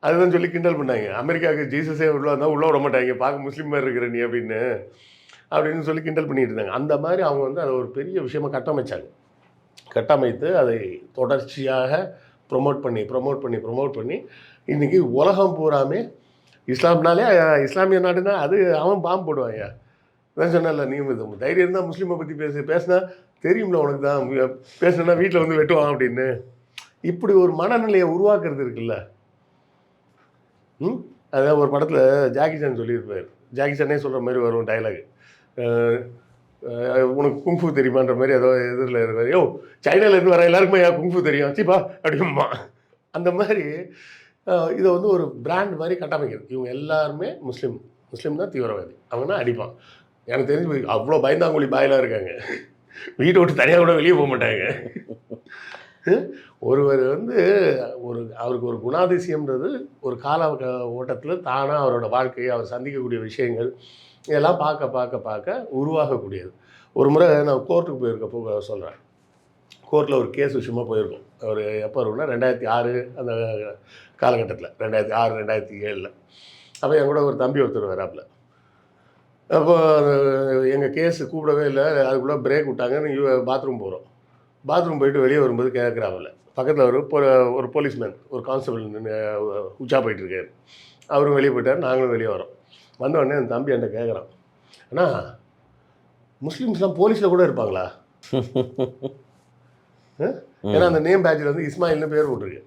அதுதான் சொல்லி கிண்டல் பண்ணாங்க. அமெரிக்காவுக்கு ஜீசஸே உள்ள வந்தால் உள்ள விட மாட்டாங்க, பார்க்க முஸ்லீம் மாதிரி இருக்கிற நீ அப்படின்னு. அப்படின்னு சொல்லி கிண்டல் பண்ணிட்டு இருந்தாங்க. அந்த மாதிரி அவங்க வந்து அதை ஒரு பெரிய விஷயமா கட்டமைத்து அதை தொடர்ச்சியாக ப்ரொமோட் பண்ணி இன்றைக்கி உலகம் பூராமே இஸ்லாம்னாலே இஸ்லாமிய நாடுனா அது அவன் பாம்பு போடுவாங்க. அதான் சொன்னல, நீ தைரியம் இருந்தால் முஸ்லீமை பற்றி பேசினா தெரியும்ல உனக்கு தான், பேசுனா வீட்டில் வந்து வெட்டுவான் அப்படின்னு. இப்படி ஒரு மனநிலையை உருவாக்குறது இருக்குல்ல. அதான் ஒரு படத்தில் ஜாக்கி சான் சொல்லியிருப்பார். ஜாக்கி சானே சொல்கிற மாதிரி வரும் டைலாக், உனக்கு குங்ஃபு தெரியுமான்ற மாதிரி ஏதோ எதிரில் இருக்கார். யோ சைனாலேருந்து வர எல்லாருக்குமே ஏன் குங்ஃபு தெரியும் சீப்பா அப்படிமா. அந்த மாதிரி இதை வந்து ஒரு பிராண்ட் மாதிரி கட்டமைக்கிறது. இவங்க எல்லாருமே முஸ்லீம் தான் தீவிரவாதி, அவங்கன்னா அடிப்பான். எனக்கு தெரிஞ்சு அவ்வளோ பயந்தாங்குழி பாயெலாம் இருக்காங்க, வீட்டை விட்டு தனியாக கூட வெளியே போக மாட்டாங்க. ஒருவர் வந்து அவருக்கு ஒரு குணாதிசயம்ன்றது ஒரு கால ஓட்டத்தில் தானாக அவரோட வாழ்க்கையை அவர் சந்திக்கக்கூடிய விஷயங்கள் இதெல்லாம் பார்க்க உருவாகக்கூடியது. ஒரு முறை நான் கோர்ட்டுக்கு போயிருக்கப்போ சொல்கிறேன். கோர்ட்டில் ஒரு கேஸ் விஷயமாக போயிருக்கோம். அவர் எப்போ இருக்குன்னா 2006 அந்த காலகட்டத்தில், 2006 2007. அப்போ என் கூட ஒரு தம்பி ஒருத்தர் வராப்பில். அப்போ எங்கள் கேஸு கூப்பிடவே இல்லை, அதுக்குள்ளே பிரேக் விட்டாங்கன்னு பாத்ரூம் போகிறோம். பாத்ரூம் போயிட்டு வெளியே வரும்போது கேட்குறாப்புல, பக்கத்தில் ஒரு போலீஸ்மேன், ஒரு கான்ஸ்டபிள் உச்சா போயிட்டுருக்காரு. அவரும் வெளியே போயிட்டார், நாங்களும் வெளியே வரோம். வந்தோடனே என் தம்பி என்கிட்ட கேட்குறான், அண்ணா முஸ்லீம்ஸ்லாம் போலீஸில் கூட இருப்பாங்களா? ஏன்னா அந்த நேம் பேட்சில் வந்து இஸ்மாயில்னு பேர் போட்டிருக்கு.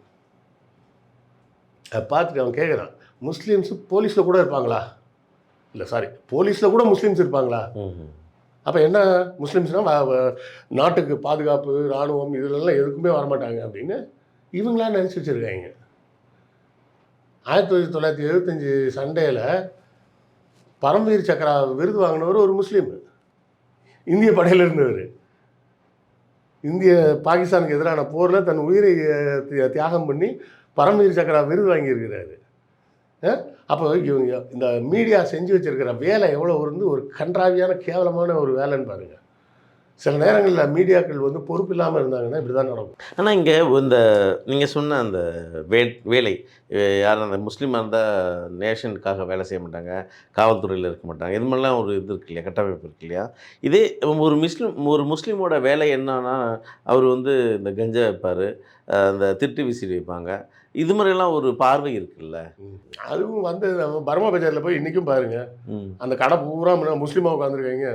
அதை பார்த்துட்டு அவன் கேட்குறான், முஸ்லீம்ஸு போலீஸில் கூட இருப்பாங்களா? இல்லை சாரி, போலீஸில் கூட முஸ்லீம்ஸ் இருப்பாங்களா? அப்போ என்ன, முஸ்லீம்ஸ்னால் நாட்டுக்கு பாதுகாப்பு, இராணுவம் இதுலலாம் எதுக்குமே வரமாட்டாங்க அப்படின்னு இவங்களாம் நினச்சி வச்சுருக்காங்க. 1975 சண்டேயில் பரம்வீர் சக்ரா விருது வாங்கினவர் ஒரு முஸ்லீம், இந்திய படையில் இருந்தவர். பாகிஸ்தானுக்கு எதிரான போரில் தன் உயிரை தியாகம் பண்ணி பரம்வீர் சக்ரா விருது வாங்கியிருக்கிறாரு. அப்போ இவங்க இந்த மீடியா செஞ்சு வச்சுருக்கிற வேலை எவ்வளோ வந்து ஒரு கன்றாவியான கேவலமான ஒரு வேலைன்னு பாருங்கள். சில நேரங்களில் மீடியாக்கள் வந்து பொறுப்பு இல்லாமல் இருந்தாங்கன்னா இப்படி தான் நடக்கும். ஆனால் இங்கே இந்த நீங்கள் சொன்ன அந்த வேலை யார் அந்த முஸ்லீமாக இருந்தால் நேஷனுக்காக வேலை செய்ய மாட்டாங்க, காவல்துறையில் இருக்க மாட்டாங்க, இது மாதிரிலாம் ஒரு இது இருக்கு இல்லையா, கட்டமைப்பு இருக்கு இல்லையா. இதே ஒரு முஸ்லீமோட வேலை என்னன்னா, அவர் வந்து இந்த கஞ்சா வைப்பார், அந்த திருட்டு விசிறி வைப்பாங்க, இது மாதிரிலாம் ஒரு பார்வை இருக்குல்ல. அதுவும் வந்து நம்ம பர்மா பஜாரில் போய் இன்றைக்கும் பாருங்கள், அந்த கடை பூரா முஸ்லீமாக உட்காந்துருக்காங்க.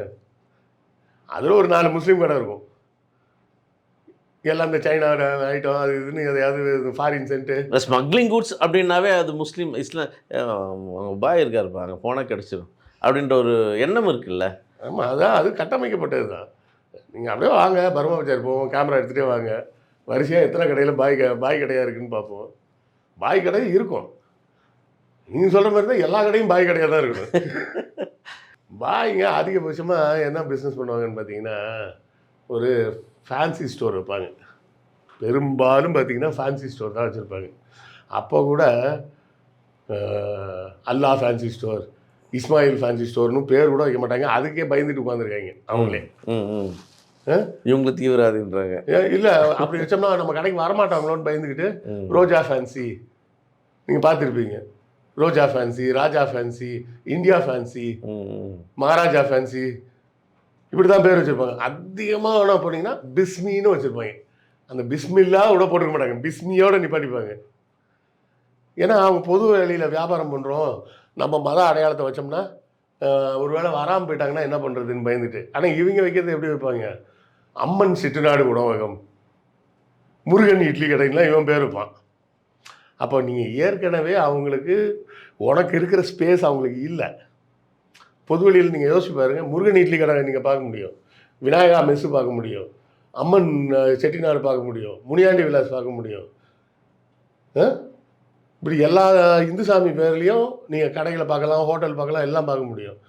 அதில் ஒரு 4 முஸ்லீம் கடை இருக்கும். எல்லாம் இந்த சைனா ஐட்டம் அது இதுன்னு எதையாவது ஃபாரின் சென்ட்டு ஸ்மக்லிங் குட்ஸ் அப்படின்னாவே அது முஸ்லீம் இஸ்லாம் பாய் இருக்காருப்பா, அங்கே போனால் கிடச்சிடும் அப்படின்ற ஒரு எண்ணம் இருக்குல்ல. ஆமாம், அதான் அது கட்டமைக்கப்பட்டது தான். நீங்கள் அப்படியே வாங்க, பர்மா பஜார் போவோம், கேமரா எடுத்துகிட்டே வாங்க, வரிசையாக எத்தனை கடையில் பாய் கடையாக இருக்குதுன்னு பார்ப்போம். பாய் கடை இருக்கும், நீங்கள் சொல்கிற மாதிரி தான் எல்லா கடையும் பாய் கடையாக தான் இருக்கணும். பாய்ங்க அதிகபட்சமாக என்ன பிஸ்னஸ் பண்ணுவாங்கன்னு பார்த்தீங்கன்னா, ஒரு ஃபேன்சி ஸ்டோர் வைப்பாங்க. பெரும்பாலும் பார்த்தீங்கன்னா ஃபேன்சி ஸ்டோர் தான் வச்சுருப்பாங்க. அப்போ கூட அல்லா ஃபேன்சி ஸ்டோர், இஸ்மாயில் ஃபேன்சி ஸ்டோர்னு பேர் கூட வைக்க மாட்டாங்க. அதுக்கே பயந்துட்டு உட்காந்துருக்காங்க அவங்களே. இவங்களை தீவிரவாதின்றாங்க. இல்லை, அப்படி வச்சோம்னா நம்ம கடைக்கு வரமாட்டாங்களோன்னு பயந்துக்கிட்டு ரோஜா ஃபேன்சி நீங்கள் பார்த்துருப்பீங்க. Roja fancy, Raja fancy, India fancy, Maharaja fancy, இப்படி தான் பேர் வச்சுருப்பாங்க. அதிகமாக என்ன போனீங்கன்னா பிஸ்மின்னு வச்சுருப்பாங்க. அந்த பிஸ்மில்லா கூட போட்டுக்க மாட்டாங்க, பிஸ்மியோடு நிப்பாட்டிப்பாங்க. ஏன்னா அவங்க பொது வேலையில் வியாபாரம் பண்ணுறோம், நம்ம மத அடையாளத்தை வச்சோம்னா ஒரு வேளை வராமல் போயிட்டாங்கன்னா என்ன பண்ணுறதுன்னு பயந்துட்டு. ஆனால் இவங்க வைக்கிறது எப்படி வைப்பாங்க, அம்மன் சிட்டுநாடு உணவகம், முருகன் இட்லி கடைலாம் இவன் பேர் வைப்பான். அப்போ நீங்கள் ஏற்கனவே அவங்களுக்கு உனக்கு இருக்கிற ஸ்பேஸ் அவங்களுக்கு இல்லை. பொதுவெளியில் நீங்கள் யோசிச்சு பாருங்கள், முருகன் இட்லி கடை நீங்கள் பார்க்க முடியும், விநாயகா மெஸ்ஸு பார்க்க முடியும், அம்மன் செட்டிநாடு பார்க்க முடியும், முனியாண்டி விலாஸ் பார்க்க முடியும். இப்படி எல்லா இந்துசாமி பேர்லேயும் நீங்கள் கடைகளை பார்க்கலாம், ஹோட்டல் பார்க்கலாம், எல்லாம் பார்க்க முடியும்.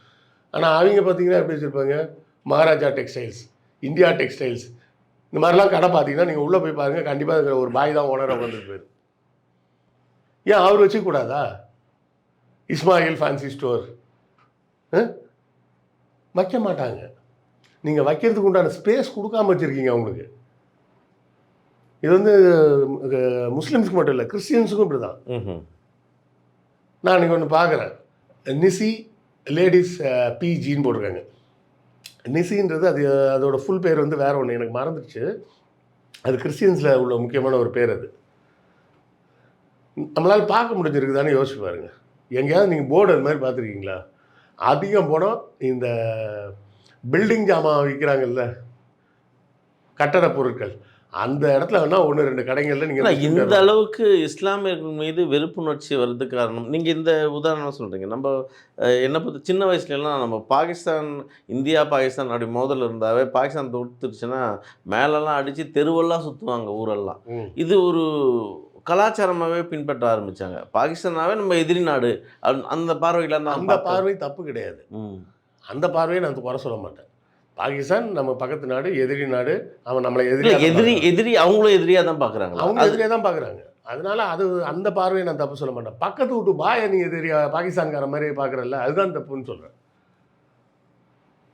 ஆனால் அவங்க பார்த்தீங்கன்னா எப்படி வச்சுருப்பாங்க, மகாராஜா டெக்ஸ்டைல்ஸ், இந்தியா டெக்ஸ்டைல்ஸ், இந்த மாதிரிலாம் கடை பார்த்தீங்கன்னா நீங்கள் உள்ளே போய் பாருங்கள், கண்டிப்பாக இருக்கிற ஒரு பாய் தான் ஓனராக வந்துட்டு போயிரு. ஏன் அவர் வச்சுக்கூடாதா? இஸ்மாயில் ஃபேன்சி ஸ்டோர் வைக்க மாட்டாங்க. நீங்கள் வைக்கிறதுக்கு உண்டான ஸ்பேஸ் கொடுக்காம வச்சுருக்கீங்க அவங்களுக்கு. இது வந்து முஸ்லீம்ஸுக்கு மட்டும் இல்லை, கிறிஸ்டியன்ஸுக்கும் இப்படி தான். நான் இன்றைக்கி ஒன்று பார்க்குறேன், நிசி லேடிஸ் பிஜின்னு போட்டிருக்காங்க. நிசின்றது அது அதோட ஃபுல் பேர் வந்து வேற ஒன்று எனக்கு மறந்துடுச்சு. அது கிறிஸ்டியன்ஸில் உள்ள முக்கியமான ஒரு பேர் அது. நம்மளால் பார்க்க முடிஞ்சிருக்குதானே யோசிச்சு பாருங்க. எங்கேயாவது நீங்கள் போர்டு அது மாதிரி பார்த்துருக்கீங்களா? அதிகம் போனால் இந்த பில்டிங் ஜாமான் விற்கிறாங்கல்ல, கட்டட பொருட்கள், அந்த இடத்துல வேணால் 1, 2 கடைகளில் நீங்கள் இந்த அளவுக்கு இஸ்லாமியர்கள் மீது வெறுப்புணர்ச்சி வர்றதுக்கு காரணம் நீங்கள் இந்த உதாரணம் சொல்கிறீங்க. நம்ம என்னை பொறுத்த சின்ன வயசுலலாம் நம்ம பாகிஸ்தான், இந்தியா பாகிஸ்தான் அப்படி மோதல் இருந்தாவே பாகிஸ்தான் தொடுத்துருச்சுன்னா மேலெல்லாம் அடித்து தெருவெல்லாம் சுற்றுவாங்க ஊரெல்லாம். இது ஒரு கலாச்சாரமாகவே பின்பற்ற ஆரம்பித்தாங்க. பாகிஸ்தானாவே நம்ம எதிரி நாடு அந்த பார்வையில் அந்த பார்வை தப்பு கிடையாது. அந்த பார்வையை நான் குறை சொல்ல மாட்டேன். பாகிஸ்தான் நம்ம பக்கத்து நாடு, எதிரி நாடு. அவன் நம்மளை எதிரி அவங்களும் எதிரியாக தான் பார்க்குறாங்க. அவங்க எதிரியாக தான் பார்க்குறாங்க. அதனால அது அந்த பார்வையை நான் தப்பு சொல்ல மாட்டேன். பக்கத்து வீட்டு பாயை நீ எதிரியா பாகிஸ்தான்கார மாதிரி பார்க்குறல்ல, அதுதான் தப்புன்னு சொல்கிறேன்.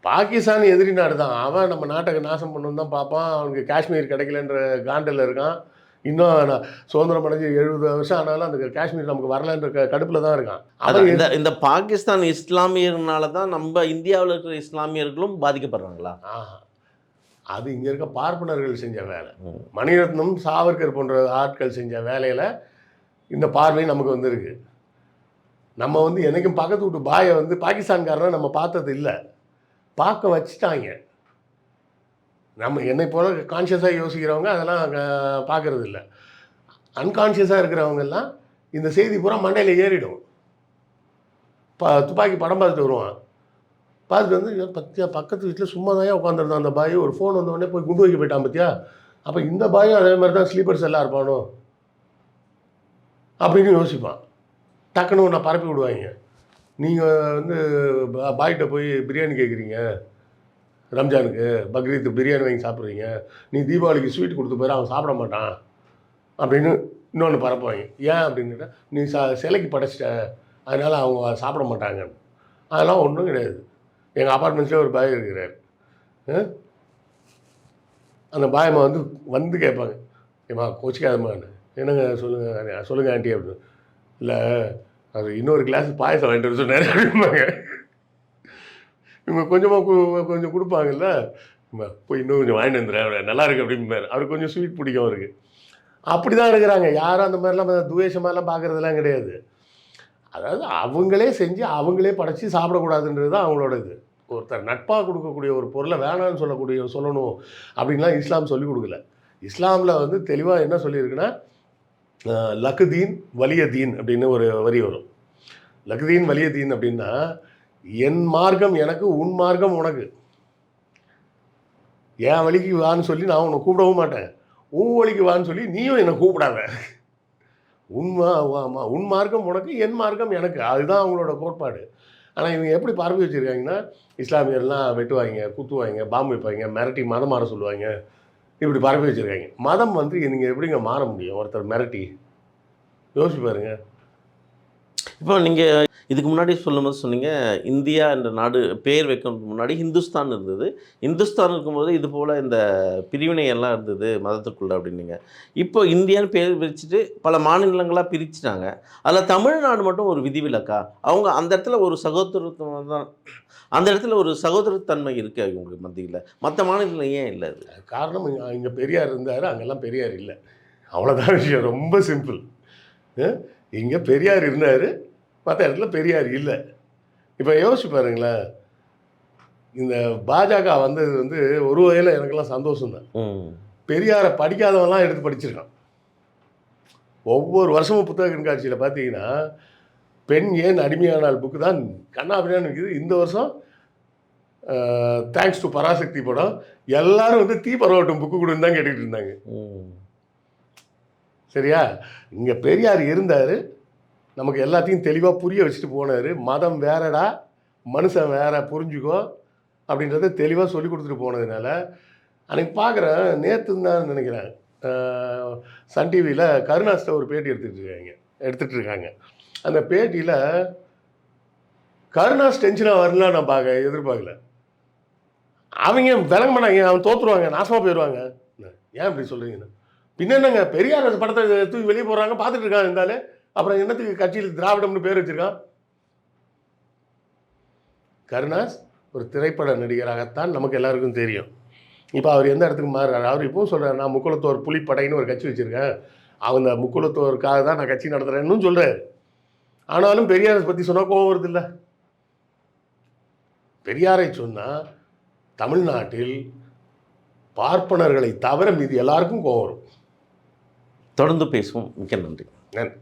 பாகிஸ்தான் எதிரி நாடு தான். அவன் நம்ம நாட்டை நாசம் பண்ணணும் தான் பார்ப்பான். அவனுக்கு காஷ்மீர் கிடைக்கலன்ற காண்டில் இருக்கான். இன்னும் நான் சுதந்திரம் அடைஞ்சு 70 வருஷம் ஆனாலும் அந்த காஷ்மீர் நமக்கு வரலன்ற கடுப்பில் தான் இருக்கான். இந்த பாகிஸ்தான் இஸ்லாமியர்னால தான் நம்ம இந்தியாவில் இருக்கிற இஸ்லாமியர்களும் பாதிக்கப்படுறாங்களா? அது இங்கே இருக்க பார்ப்பனர்கள் செஞ்ச வேலை. மணிரத்னம், சாவர்கர் போன்ற ஆட்கள் செஞ்ச வேலையில் இந்த பார்வை நமக்கு வந்துருக்கு. நம்ம வந்து என்றைக்கும் பக்கத்து வீட்டு பாயை வந்து பாகிஸ்தான்காரனை நம்ம பார்த்தது இல்லை. பார்க்க வச்சுட்டாங்க. நம்ம என்னை போல கான்ஷியஸாக யோசிக்கிறவங்க அதெல்லாம் பார்க்குறது இல்லை. அன்கான்ஷியஸாக இருக்கிறவங்கெல்லாம் இந்த செய்தி பூரா மண்டையில் ஏறிடும். துப்பாக்கி படம் பார்த்துட்டு வருவான். பார்த்துட்டு வந்து பத்தியா பக்கத்து வீட்டில் சும்மா தான் உட்காந்துருந்தான் அந்த பாய். ஒரு ஃபோன் வந்த உடனே போய் குண்டு வைக்க போயிட்டான் பத்தியா. அப்போ இந்த பாயும் அதே மாதிரி தான் ஸ்லீப்பர்ஸ் எல்லாம் இருப்பானோ அப்படின்னு யோசிப்பான். டக்குன்னு ஒன்றை பரப்பி விடுவாங்க. நீங்கள் வந்து பாய்கிட்ட போய் பிரியாணி கேட்குறீங்க, ரம்ஜானுக்கு பக்ரீத்துக்கு பிரியாணி வாங்கி சாப்பிட்றீங்க, நீ தீபாவளிக்கு ஸ்வீட் கொடுத்து போயிரு, அவன் சாப்பிட மாட்டான் அப்படின்னு இன்னொன்று பரப்புவாங்க. ஏன் அப்படின்னுட்டா, நீ சிலைக்கு படைச்சிட்ட அதனால் அவங்க சாப்பிட மாட்டாங்க. அதெல்லாம் ஒன்றும் கிடையாது. எங்கள் அப்பார்ட்மெண்ட்ஸ்லேயே ஒரு பாய் இருக்கிறார். அந்த பாயம்மா வந்து கேட்பாங்க, ஏம்மா கோச்சிக்காதம்மான்னு. என்னங்க சொல்லுங்கள் ஆண்டி அப்படின்னு. இல்லை அது இன்னொரு கிளாஸ் பாயசம் வாங்கிட்டு வர சொன்னார் அப்படிம்பாங்க. இவங்க கொஞ்சம் கொடுப்பாங்கல்ல, போய் இன்னும் கொஞ்சம் வாங்கிட்டு வந்துடுறேன் நல்லா இருக்குது அப்படிம்பாரு. அவருக்கு கொஞ்சம் ஸ்வீட் பிடிக்கும் அவருக்கு. அப்படி தான் இருக்கிறாங்க. யாரும் அந்த மாதிரிலாம் துவேஷமாலாம் பார்க்குறதுலாம் கிடையாது. அதாவது அவங்களே செஞ்சு அவங்களே படைச்சி சாப்பிடக்கூடாதுன்றது தான் அவங்களோட இது. ஒருத்தர் நட்பாக கொடுக்கக்கூடிய ஒரு பொருளை வேணான்னு சொல்லணும் அப்படின்லாம் இஸ்லாம் சொல்லிக் கொடுக்கல. இஸ்லாமில் வந்து தெளிவாக என்ன சொல்லியிருக்குன்னா, லக்குதீன் வலிய தீன் அப்படின்னு ஒரு வரி வரும். லக்குதீன் வலிய தீன் அப்படின்னா, என் மார்க்கம் எனக்கு, உன் மார்க்கம் உனக்கு. என் வழிக்கு வான்னு சொல்லி நான் உன்னை கூப்பிடவும் மாட்டேன், உன் வழிக்கு வான்னு சொல்லி நீயும் என்னை கூப்பிடாத. உன் மார்க்கம் உனக்கு, என் மார்க்கம் எனக்கு. அதுதான் அவங்களோட கோட்பாடு. ஆனால் இவங்க எப்படி பரப்பி வச்சுருக்காங்கன்னா, இஸ்லாமியர்லாம் வெட்டுவாங்க, குத்துவாங்க, பாம்பு வைப்பாங்க, மிரட்டி மதம் மாற சொல்லுவாங்க, இப்படி பரப்பி வச்சுருக்காங்க. மதம் வந்து நீங்கள் எப்படிங்க மாற முடியும் ஒருத்தர் மிரட்டி? யோசிச்சு பாருங்க. இப்போ நீங்கள் இதுக்கு முன்னாடி சொல்லும்போது சொன்னீங்க, இந்தியா என்ற நாடு பேர் வைக்கிறதுக்கு முன்னாடி ஹிந்துஸ்தான் இருந்தது. ஹிந்துஸ்தான் இருக்கும்போது இது போல் இந்த பிரிவினை எல்லாம் இருந்தது மதத்துக்குள்ளே அப்படின்னீங்க. இப்போ இந்தியான்னு பேர் பிரிச்சுட்டு பல மாநிலங்களாக பிரிச்சுட்டாங்க. அதில் தமிழ்நாடு மட்டும் ஒரு விதிவிலக்கா? அவங்க அந்த இடத்துல ஒரு சகோதரத்துவம் தான், அந்த இடத்துல ஒரு சகோதரத்தன்மை இருக்குது அவங்களுக்கு மத்தியில். மற்ற மாநிலத்தில் ஏன் இல்லை? அது காரணம், இங்கே பெரியார் இருந்தார், அங்கெல்லாம் பெரியார் இல்லை. அவ்வளோதான் விஷயம். ரொம்ப சிம்பிள். இங்கே பெரியார் இருந்தார், மற்ற இடத்துல பெரியார் இல்லை. இப்போ யோசிச்சு பாருங்களேன். இந்த பாஜக வந்தது வந்து ஒரு வகையில் எனக்கெல்லாம் சந்தோஷம்தான். பெரியாரை படிக்காதவன்லாம் எடுத்து படிச்சிருக்கான். ஒவ்வொரு வருஷமும் புத்தக கண்காட்சியில் பார்த்தீங்கன்னா, பெண் ஏன் அடிமையானால் புக்கு தான் கண்ணாபின்னான்னு இருக்குது. இந்த வருஷம் தேங்க்ஸ் டு பராசக்தி படம் எல்லாரும் வந்து தீ பரவட்டும் புக்கு கொடுன்னு தான் கேட்டுக்கிட்டு இருந்தாங்க. சரியா? இங்கே பெரியார் இருந்தார், நமக்கு எல்லாத்தையும் தெளிவாக புரிய வச்சுட்டு போனார். மதம் வேறடா, மனுஷன் வேற, புரிஞ்சுக்கோ அப்படின்றத தெளிவாக சொல்லி கொடுத்துட்டு போனதுனால அன்றைக்கி பார்க்குறேன், நேற்று தான் நினைக்கிறேன், சன் டிவியில் கருணாஸ்ட ஒரு பேட்டி எடுத்துகிட்டு இருக்காங்க. அந்த பேட்டியில் கருணாஸ் டென்ஷனாக வரலாம் நான் எதிர்பார்க்கல. அவங்க விளங்க மாட்டாங்க, அவன் தோற்றுருவாங்க, நாசமாக போயிடுவாங்க. ஏன் இப்படி சொல்கிறீங்கன்னு, பின்ன என்னங்க பெரியார் படத்தை தூக்கி வெளியே போகிறாங்க, பார்த்துட்டு இருக்காங்க இருந்தாலே, அப்புறம் என்னத்துக்கு கட்சியில் திராவிடம்னு பேர் வச்சுருக்கான்? கருணாஸ் ஒரு திரைப்பட நடிகராகத்தான் நமக்கு எல்லாருக்கும் தெரியும். இப்போ அவர் எந்த இடத்துக்கு மாறுறாரு? அவர் இப்பவும் சொல்கிறார், நான் முக்குளத்தோர் புலிப்படைன்னு ஒரு கட்சி வச்சுருக்கேன், அந்த முக்குளத்தோருக்காக தான் நான் கட்சி நடத்துகிறேன்னு சொல்கிறார். ஆனாலும் பெரியாரை பற்றி சொன்னால் கோவம் வருது இல்லை? பெரியாரை சொன்னால் தமிழ்நாட்டில் பார்ப்பனர்களை தவிர மீது எல்லாருக்கும் கோவம் வரும். தொடர்ந்து பேசுவோம். மிக்க நன்றி. நன்றி.